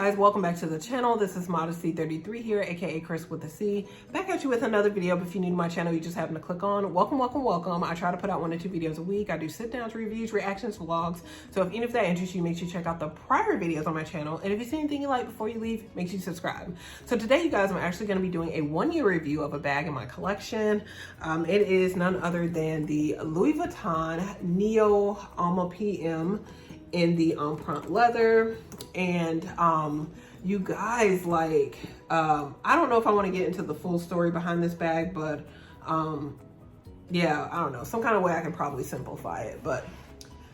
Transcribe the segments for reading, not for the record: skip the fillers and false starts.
guys, welcome back to the channel. This is Modesty33 here, aka Chris with a C. Back at you with another video. But if you're new to my channel, you just happen to click on. Welcome. I try to put out 1 to 2 videos a week. I do sit downs, reviews, reactions, vlogs. So if any of that interests you, make sure you check out the prior videos on my channel. And if you see anything you like before you leave, make sure you subscribe. So today, you guys, I'm actually going to be doing a 1-year review of a bag in my collection. It is none other than the Louis Vuitton NEO ALMA PM in the empreinte leather. And you guys, like, I don't know if I want to get into the full story behind this bag, but yeah, I don't know, some kind of way I can probably simplify it. But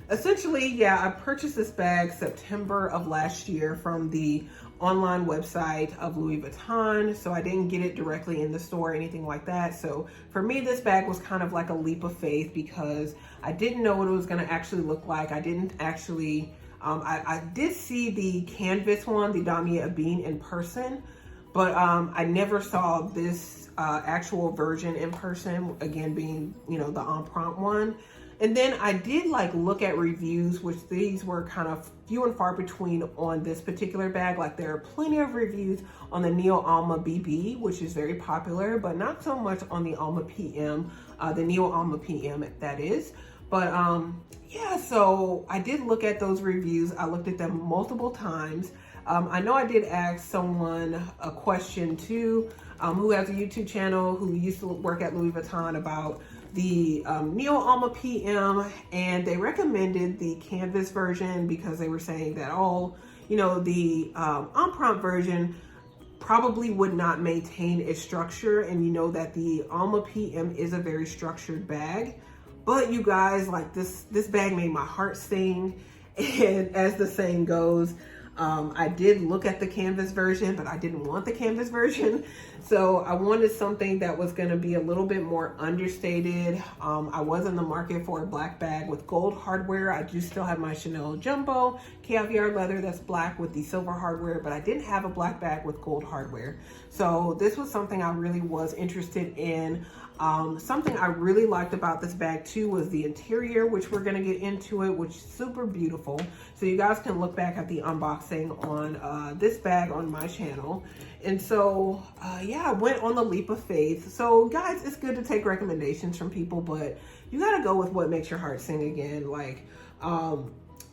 essentially, yeah, I purchased this bag September of last year from the online website of Louis Vuitton. So I didn't get it directly in the store or anything like that. So for me, this bag was kind of like a leap of faith because I didn't know what it was going to actually look like. I didn't actually, I did see the canvas one, the Damier Ebene, in person, but I never saw this actual version in person, again being, you know, the empreinte one. And then I did like look at reviews, which these were kind of few and far between on this particular bag. Like there are plenty of reviews on the NEO ALMA BB, which is very popular, but not so much on the ALMA PM, the NEO ALMA PM that is. But yeah, so I did look at those reviews. I looked at them multiple times. I know I did ask someone a question too, who has a YouTube channel, who used to work at Louis Vuitton, about the NEO ALMA PM, and they recommended the canvas version because they were saying that, oh, you know, the empreinte version probably would not maintain its structure, and you know that the ALMA PM is a very structured bag. But you guys, like, this bag made my heart sing, and as the saying goes, I did look at the canvas version, but I didn't want the canvas version. So I wanted something that was going to be a little bit more understated. I was in the market for a black bag with gold hardware. I do still have my Chanel Jumbo caviar leather that's black with the silver hardware, but I didn't have a black bag with gold hardware. So this was something I really was interested in. Something I really liked about this bag too was the interior, which we're gonna get into it, which is super beautiful. So you guys can look back at the unboxing on this bag on my channel. And so, yeah, I went on the leap of faith. So guys, it's good to take recommendations from people, but you gotta go with what makes your heart sing again. Like,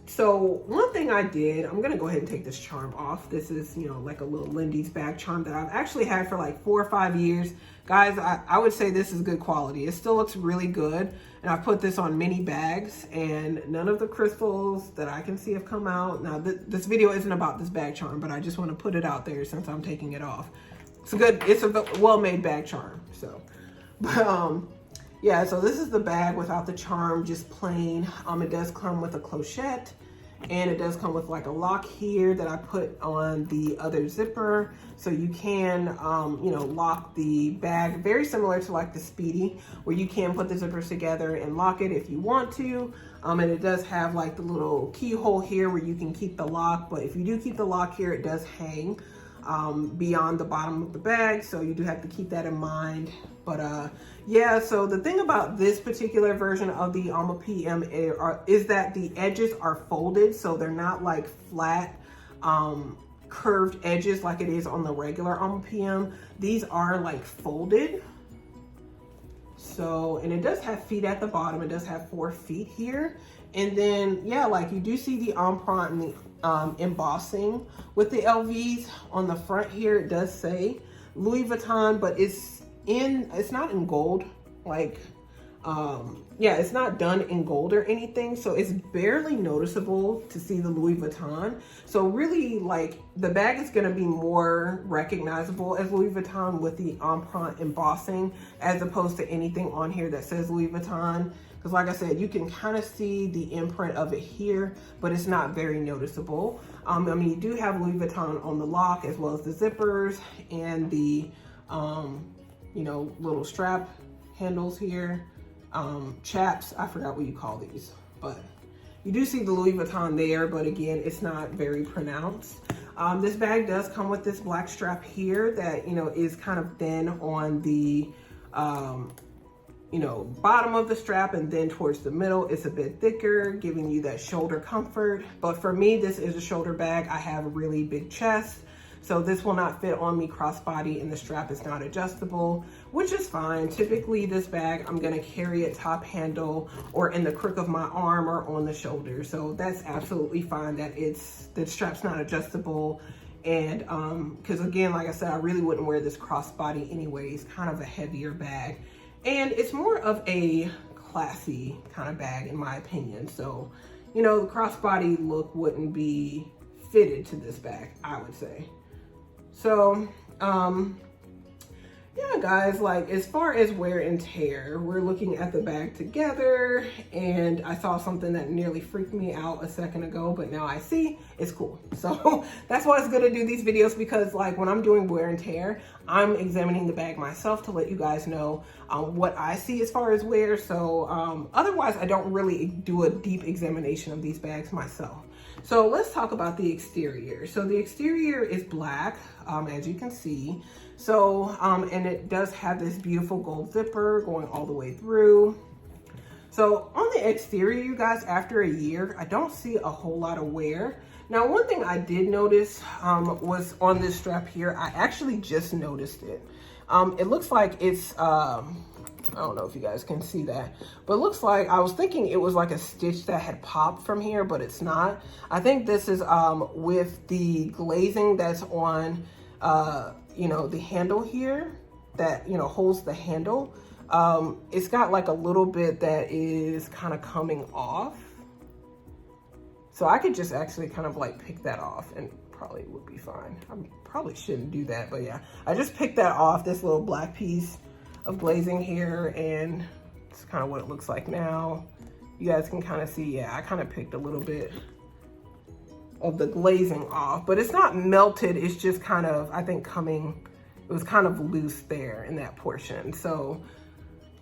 so one thing I did, I'm gonna go ahead and take this charm off. This is, you know, like a little Lindy's bag charm that I've actually had for like 4 or 5 years. Guys, I would say this is good quality. It still looks really good. And I've put this on many bags, and none of the crystals that I can see have come out. Now, this video isn't about this bag charm, but I just want to put it out there since I'm taking it off. It's a well-made bag charm. So, but yeah, so this is the bag without the charm, just plain. It does come with a clochette, and it does come with like a lock here that I put on the other zipper. So you can, you know, lock the bag, very similar to like the Speedy, where you can put the zippers together and lock it if you want to. And it does have like the little keyhole here where you can keep the lock. But if you do keep the lock here, it does hang beyond the bottom of the bag. So you do have to keep that in mind. But yeah, so the thing about this particular version of the ALMA PM is that the edges are folded. So they're not like flat, curved edges like it is on the regular ALMA PM. These are like folded. So, and it does have feet at the bottom. It does have 4 feet here. And then, yeah, like you do see the empreinte and the embossing with the LVs on the front here. It does say Louis Vuitton, but it's not in gold. Like, yeah, it's not done in gold or anything. So it's barely noticeable to see the Louis Vuitton. So really, like, the bag is going to be more recognizable as Louis Vuitton with the empreinte embossing, as opposed to anything on here that says Louis Vuitton. Because like I said, you can kind of see the imprint of it here, but it's not very noticeable. I mean, you do have Louis Vuitton on the lock, as well as the zippers and the, you know, little strap handles here. Chaps, I forgot what you call these, but you do see the Louis Vuitton there, but again, it's not very pronounced. This bag does come with this black strap here that, you know, is kind of thin on the, you you know, bottom of the strap, and then towards the middle, it's a bit thicker, giving you that shoulder comfort. But for me, this is a shoulder bag. I have a really big chest, so this will not fit on me crossbody, and the strap is not adjustable, which is fine. Typically this bag, I'm gonna carry it top handle or in the crook of my arm or on the shoulder. So that's absolutely fine that the strap's not adjustable. And because again, like I said, I really wouldn't wear this crossbody anyways, kind of a heavier bag. And it's more of a classy kind of bag in my opinion. So, you know, the crossbody look wouldn't be fitted to this bag, I would say. So, yeah, guys, like as far as wear and tear, we're looking at the bag together, and I saw something that nearly freaked me out a second ago, but now I see it's cool. So that's why it's good to do these videos, because like when I'm doing wear and tear, I'm examining the bag myself to let you guys know what I see as far as wear. So otherwise, I don't really do a deep examination of these bags myself. So let's talk about the exterior. So the exterior is black, as you can see. So, and it does have this beautiful gold zipper going all the way through. So on the exterior, you guys, after a year, I don't see a whole lot of wear. Now, one thing I did notice was on this strap here, I actually just noticed it. It looks like it's, I don't know if you guys can see that, but it looks like, I was thinking it was like a stitch that had popped from here, but it's not. I think this is with the glazing that's on, you know, the handle here that, you know, holds the handle. It's got like a little bit that is kind of coming off. So I could just actually kind of like pick that off and probably would be fine. I probably shouldn't do that, but yeah, I just picked that off, this little black piece of glazing here, and it's kind of what it looks like now. You guys can kind of see, yeah, I kind of picked a little bit of the glazing off, but it's not melted. It's just kind of, I think it was kind of loose there in that portion. So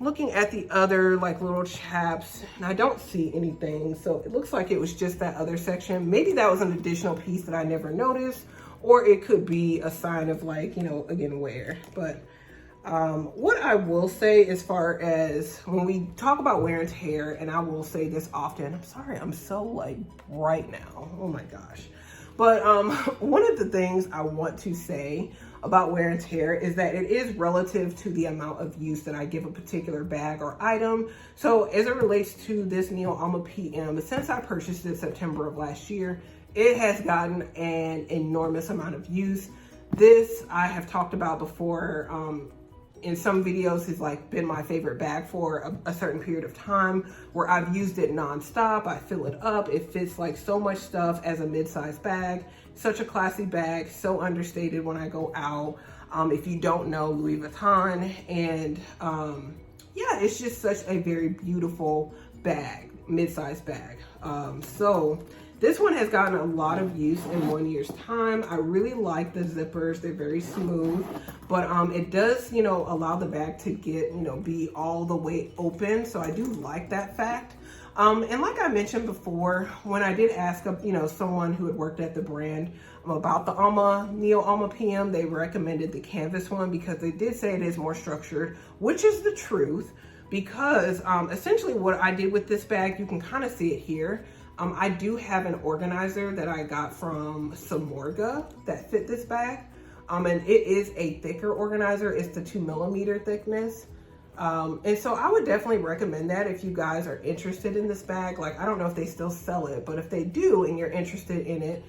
looking at the other like little chaps, and I don't see anything. So it looks like it was just that other section. Maybe that was an additional piece that I never noticed, or it could be a sign of like, you know, again, wear. But what I will say as far as when we talk about wear and tear, and I will say this often, I'm sorry, I'm so like bright now, oh my gosh. But one of the things I want to say about wear and tear is that it is relative to the amount of use that I give a particular bag or item. So as it relates to this NEO ALMA PM, since I purchased it September of last year, it has gotten an enormous amount of use. This I have talked about before, in some videos, has like been my favorite bag for a certain period of time, where I've used it nonstop. I fill it up. It fits like so much stuff as a mid-size bag. Such a classy bag, so understated when I go out. If you don't know, Louis Vuitton, and yeah, it's just such a very beautiful bag, mid-size bag. So this one has gotten a lot of use in 1 year's time. I really like the zippers. They're very smooth, but it does, you know, allow the bag to get, you know, be all the way open. So I do like that fact. And like I mentioned before, when I did ask, you know, someone who had worked at the brand about the NEO ALMA PM, they recommended the canvas one because they did say it is more structured, which is the truth, because essentially what I did with this bag, you can kind of see it here. I do have an organizer that I got from Samorga that fit this bag. And it is a thicker organizer. It's the 2mm thickness. And so I would definitely recommend that if you guys are interested in this bag. Like, I don't know if they still sell it, but if they do and you're interested in it,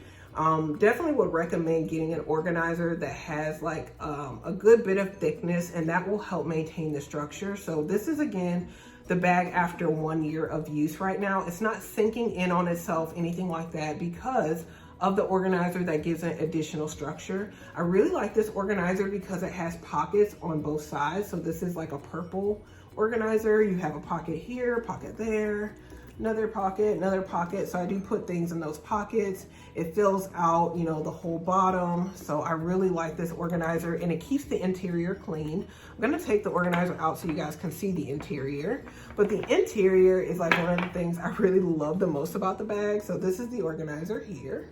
definitely would recommend getting an organizer that has like a good bit of thickness, and that will help maintain the structure. So this is, again, the bag after 1 year of use right now. It's not sinking in on itself, anything like that, because of the organizer that gives it additional structure. I really like this organizer because it has pockets on both sides. So this is like a purple organizer. You have a pocket here, pocket there, another pocket, another pocket. So I do put things in those pockets. It fills out, you know, the whole bottom. So I really like this organizer, and it keeps the interior clean. I'm gonna take the organizer out so you guys can see the interior. But the interior is like one of the things I really love the most about the bag. So this is the organizer here.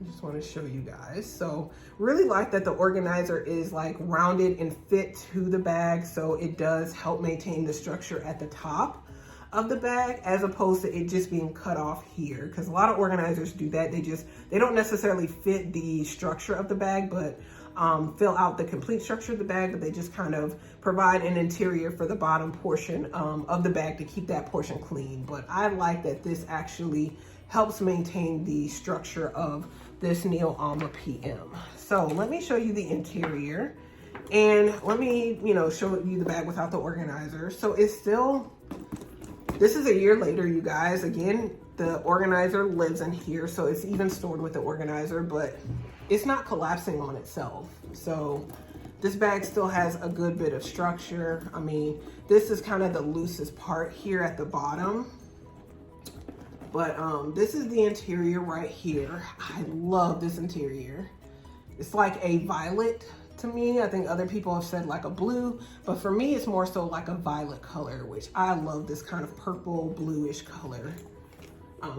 I just want to show you guys. So really like that the organizer is like rounded and fit to the bag, so it does help maintain the structure at the top of the bag as opposed to it just being cut off here, because a lot of organizers do that. They don't necessarily fit the structure of the bag, but fill out the complete structure of the bag, but they just kind of provide an interior for the bottom portion of the bag to keep that portion clean. But I like that this actually helps maintain the structure of this NEO ALMA PM. So let me show you the interior, and let me, show you the bag without the organizer. So it's still, this is a year later, you guys. Again, the organizer lives in here, so it's even stored with the organizer, but it's not collapsing on itself. So this bag still has a good bit of structure. I mean, this is kind of the loosest part here at the bottom. But this is the interior right here. I love this interior. It's like a violet to me. I think other people have said like a blue, but for me, it's more so like a violet color, which I love this kind of purple bluish color.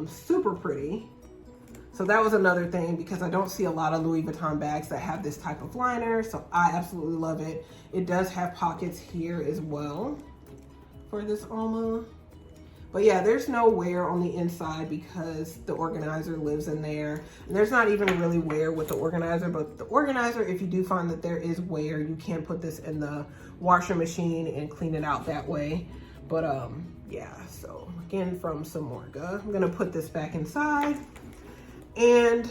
Super pretty. So that was another thing, because I don't see a lot of Louis Vuitton bags that have this type of liner. So I absolutely love it. It does have pockets here as well for this Alma. But yeah, there's no wear on the inside because the organizer lives in there. And there's not even really wear with the organizer, but the organizer, if you do find that there is wear, you can put this in the washer machine and clean it out that way. But yeah, so again, from Samorga, I'm gonna put this back inside. And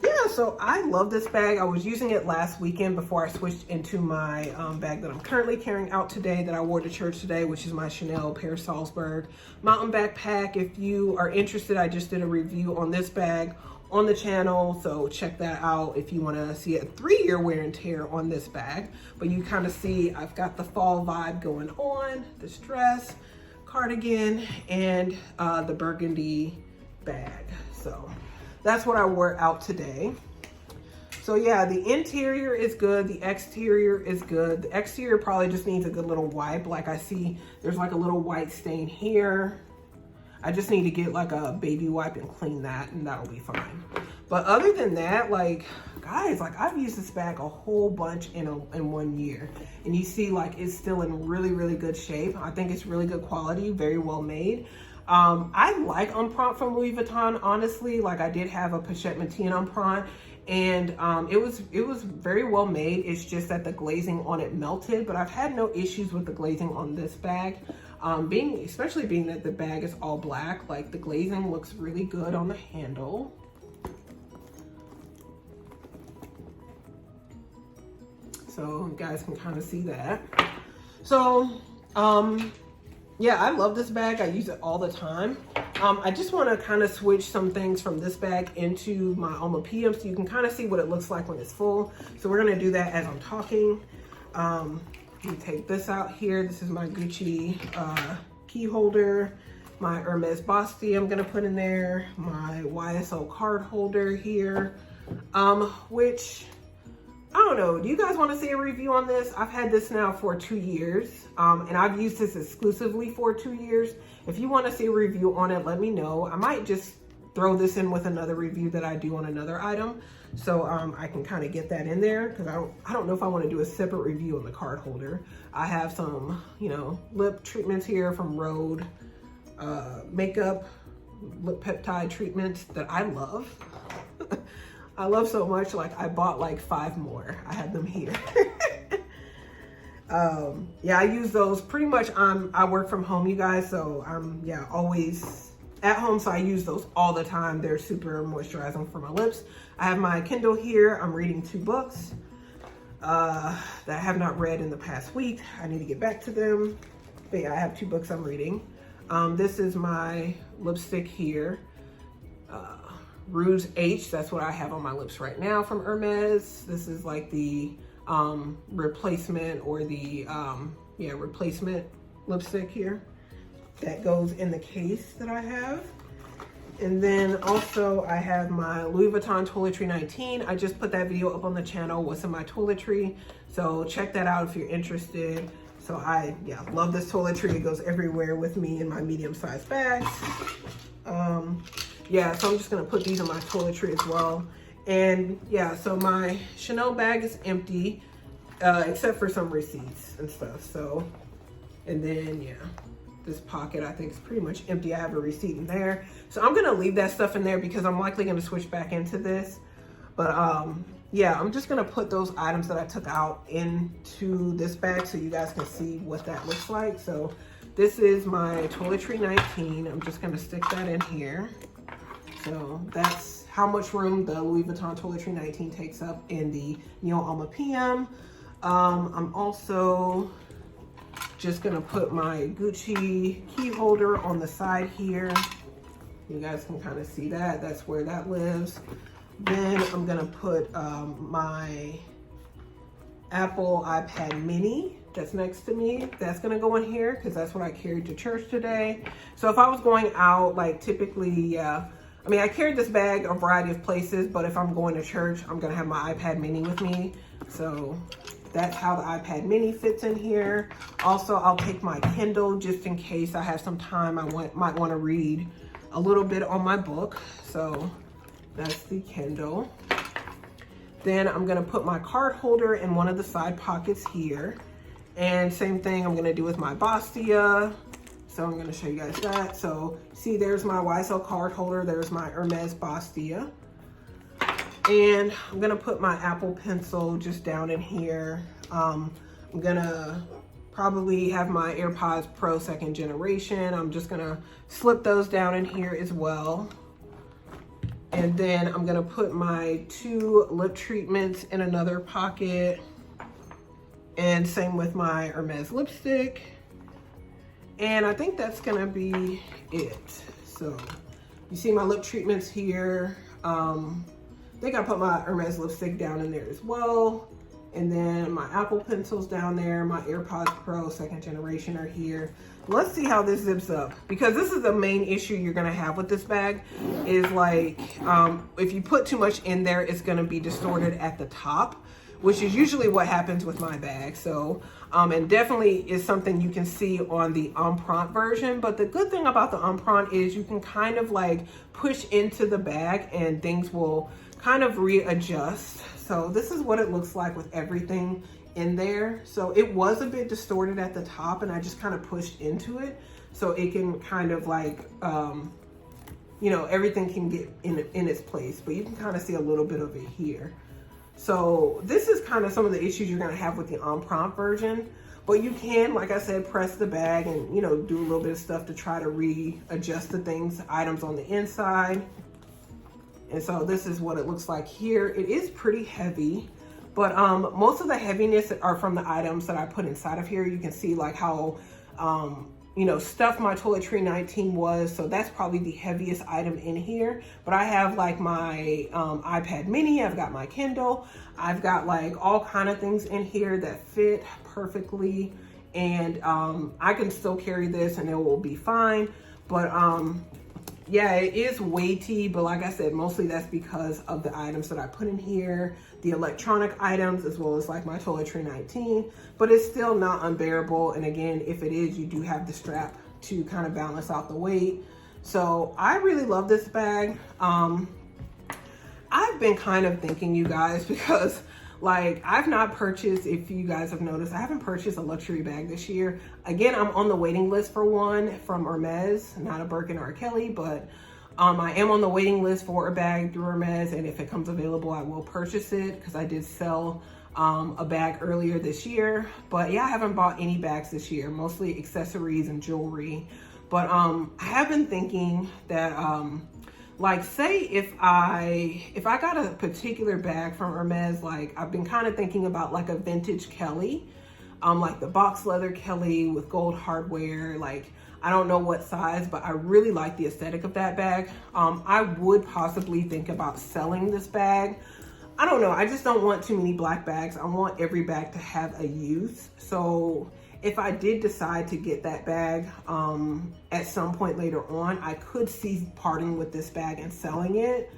yeah, so I love this bag. I was using it last weekend before I switched into my bag that I'm currently carrying out today, that I wore to church today, which is my Chanel Paris Salzburg mountain backpack. If you are interested, I just did a review on this bag on the channel, so check that out if you want to see a 3-year wear and tear on this bag. But you kind of see I've got the fall vibe going on, this dress, cardigan, and the burgundy bag. So that's what I wore out today. So yeah, the interior is good. The exterior is good. The exterior probably just needs a good little wipe. Like I see there's like a little white stain here. I just need to get like a baby wipe and clean that, and that'll be fine. But other than that, like guys, like I've used this bag a whole bunch in 1 year, and you see like it's still in really, really good shape. I think it's really good quality, very well made. I like Empreinte from Louis Vuitton, honestly. Like I did have a Pochette Métis Empreinte, and it was very well made. It's just that the glazing on it melted, but I've had no issues with the glazing on this bag. Especially being that the bag is all black, like the glazing looks really good on the handle. So you guys can kind of see that. So, yeah, I love this bag. I use it all the time. I just want to kind of switch some things from this bag into my Alma PM so you can kind of see what it looks like when it's full. So we're going to do that as I'm talking. Let me take this out here. This is my Gucci key holder, my Hermes Basti I'm going to put in there, my YSL card holder here, which I don't know. Do you guys want to see a review on this? I've had this now for 2 years, and I've used this exclusively for 2 years. If you want to see a review on it, let me know. I might just throw this in with another review that I do on another item, so I can kind of get that in there, because I don't know if I want to do a separate review on the card holder. I have some, lip treatments here from Rhode makeup, lip peptide treatments that I love. I love so much, like I bought like 5 more. I have them here. Yeah, I use those pretty much. I work from home, you guys, so I'm always at home, so I use those all the time. They're super moisturizing for my lips. I have my Kindle here. I'm reading 2 books that I have not read in the past week. I need to get back to them. But yeah, I have 2 books I'm reading. This is my lipstick here. Rouge H, that's what I have on my lips right now from Hermes. This is like the replacement, or the replacement lipstick here that goes in the case that I have. And then also I have my Louis Vuitton Toiletry 19. I just put that video up on the channel, what's in my toiletry, so check that out if you're interested. So I love this toiletry. It goes everywhere with me in my medium-sized bags. yeah, so I'm just gonna put these in my toiletry as well. And yeah, so my Chanel bag is empty, except for some receipts and stuff. So, and then yeah, this pocket I think is pretty much empty. I have a receipt in there. So I'm gonna leave that stuff in there because I'm likely gonna switch back into this. But yeah, I'm just gonna put those items that I took out into this bag so you guys can see what that looks like. So this is my toiletry 19. I'm just gonna stick that in here. So that's how much room the Louis Vuitton toiletry 19 takes up in the NEO ALMA PM. I'm also just gonna put my Gucci key holder on the side here. You guys can kind of see that. That's where that lives. Then I'm gonna put my Apple iPad mini that's next to me. That's gonna go in here because that's what I carried to church today. So if I was going out, like typically, yeah, I mean, I carried this bag a variety of places, but if I'm going to church, I'm gonna have my iPad mini with me. So that's how the iPad mini fits in here. Also, I'll take my Kindle just in case I have some time. I might want to read a little bit on my book. So that's the Kindle. Then I'm gonna put my card holder in one of the side pockets here. And same thing I'm gonna do with my Bastia. So I'm gonna show you guys that. So see, there's my YSL card holder. There's my Hermes Bastia. And I'm gonna put my Apple Pencil just down in here. I'm gonna probably have my AirPods Pro 2nd generation. I'm just gonna slip those down in here as well. And then I'm gonna put my 2 lip treatments in another pocket. And same with my Hermes lipstick. And I think that's gonna be it. So you see my lip treatments here. I think I put my Hermes lipstick down in there as well. And then my Apple Pencils down there, my AirPods Pro 2nd generation are here. Let's see how this zips up, because this is the main issue you're gonna have with this bag is like, if you put too much in there, it's gonna be distorted at the top, which is usually what happens with my bag. So, and definitely is something you can see on the Empreinte version. But the good thing about the Empreinte is you can kind of like push into the bag and things will kind of readjust. So this is what it looks like with everything in there. So it was a bit distorted at the top and I just kind of pushed into it so it can kind of like, you know, everything can get in its place, but you can kind of see a little bit of it here. So this is kind of some of the issues you're gonna have with the Empreinte version, but you can, like I said, press the bag and, you know, do a little bit of stuff to try to readjust the items on the inside. And so this is what it looks like here. It is pretty heavy, but most of the heaviness are from the items that I put inside of here. You can see like how, you know, stuffed my toiletry 19 was. So that's probably the heaviest item in here. But I have like my iPad mini, I've got my Kindle, I've got like all kind of things in here that fit perfectly. And I can still carry this and it will be fine. But yeah, it is weighty, but like I said, mostly that's because of the items that I put in here, the electronic items, as well as like my toiletry 19, but it's still not unbearable. And again, if it is, you do have the strap to kind of balance out the weight. So I really love this bag. I've been kind of thinking, you guys, because like I've not purchased, if you guys have noticed, I haven't purchased a luxury bag this year. Again, I'm on the waiting list for one from Hermes, not a Birkin or a Kelly, but I am on the waiting list for a bag through Hermes, and if it comes available, I will purchase it because I did sell a bag earlier this year. But yeah, I haven't bought any bags this year, mostly accessories and jewelry. But I have been thinking that like say if I got a particular bag from Hermes, like I've been kind of thinking about like a vintage Kelly, like the box leather Kelly with gold hardware. Like I don't know what size, but I really like the aesthetic of that bag. I would possibly think about selling this bag. I don't know, I just don't want too many black bags. I want every bag to have a use. So if I did decide to get that bag at some point later on, I could see parting with this bag and selling it.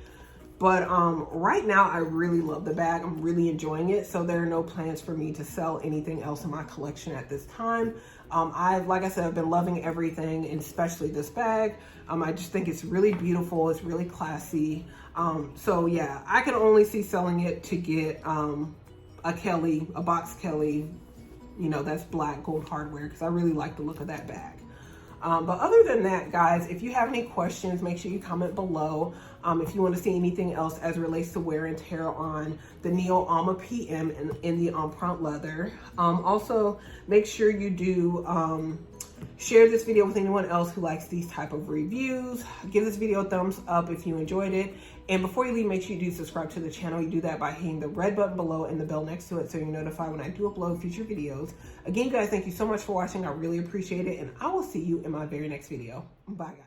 But right now I really love the bag. I'm really enjoying it. So there are no plans for me to sell anything else in my collection at this time. Like I said, I've been loving everything, and especially this bag. I just think it's really beautiful. It's really classy. So yeah, I can only see selling it to get a Kelly, a box Kelly, you know, that's black gold hardware, because I really like the look of that bag. But other than that, guys, if you have any questions, make sure you comment below. If you want to see anything else as it relates to wear and tear on the NEO ALMA PM in the Empreinte leather. Also, make sure you do share this video with anyone else who likes these type of reviews. Give this video a thumbs up if you enjoyed it. And before you leave, make sure you do subscribe to the channel. You do that by hitting the red button below and the bell next to it so you're notified when I do upload future videos. Again, guys, thank you so much for watching. I really appreciate it. And I will see you in my very next video. Bye, guys.